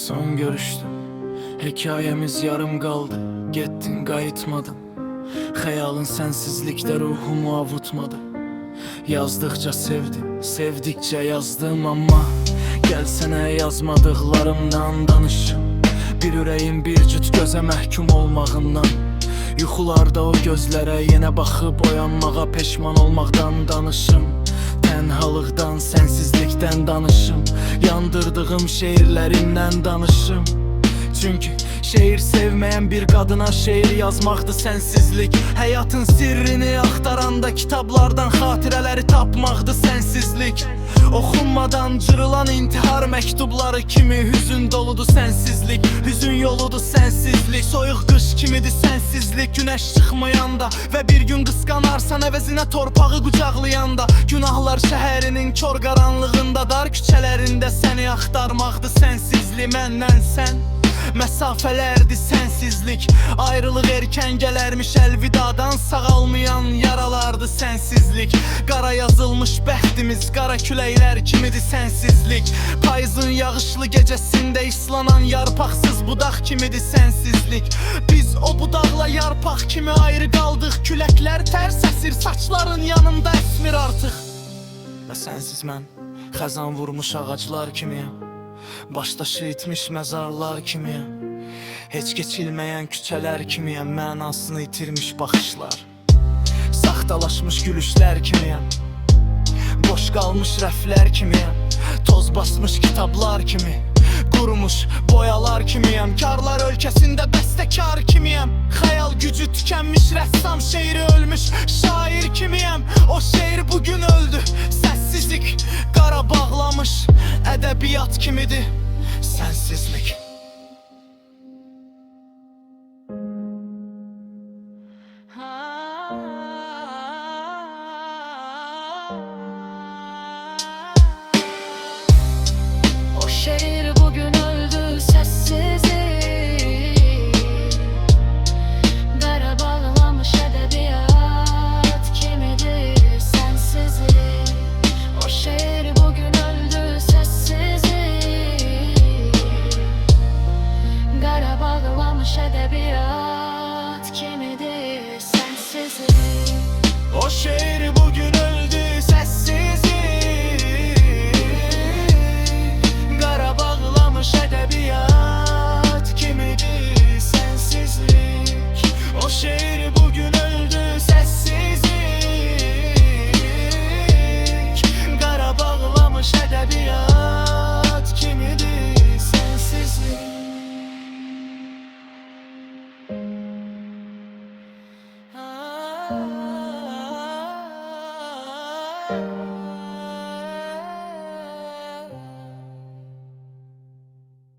Son görüştüm, hikayemiz yarım kaldı. Gittin qayıtmadın, xəyalın sənsizlikdə ruhumu avutmadı. Yazdıkça sevdim, sevdikçe yazdım ama gelsene yazmadıklarımdan danışım. Bir ürəyim bir cüt gözə məhkum olmağından, yuxularda o gözlərə yenə baxıb oyanmağa peşman olmaqdan danışım. Tənhalıqdan, sənsizlikdən danışım. Yandırdığım şeirlərimdən danışım. Çünkü şehir sevmeyen bir kadına şehir yazmakdı sensizlik. Hayatın sirrini aktaranda kitaplardan hatireleri tapmakdı sensizlik. Okunmadan cırılan intihar mektupları kimi hüzün doludu sensizlik. Hüzün yoludu sensizlik. Soyuq qış kimidir sensizlik. Güneş çıkmayanda ve bir gün kıskanarsan əvəzinə torpağı qucaqlayanda. Günahlar şəhərinin kör qaranlığında, dar küçələrində səni axtarmaqdı sensizlik. Məndən sən mesafelerdi sensizlik. Ayrılık erken gelermiş, elvidadan sağalmayan yaralardı sensizlik. Qara yazılmış bəxtimiz, qara küləklər kimidi sensizlik. Payızın yağışlı gecesinde islanan yarpaksız budaq kimidi sensizlik. Biz o budaqla yarpaq kimi ayrı qaldıq. Küləklər tərs əsir, saçların yanında əsmir artıq. Və sensiz mən xəzan vurmuş ağaclar kimiyəm. Başdaşı itmiş mezarlar kimiyəm. Heç geçilmeyen küçələr kimiyəm. Mənasını itirmiş baxışlar, saxtalaşmış gülüşlər kimiyəm. Boş qalmış rəflər kimiyəm. Toz basmış kitablar kimi, qurumuş boyalar kimiyəm. Karlar ölkəsində bəstəkar kimiyəm. Xəyal gücü tükənmiş rəssam, şeiri ölmüş şair kimiyəm. O şeir bugün öldü, səssizlik qara bağlamış ədəbiyyat kimidir sensizlik.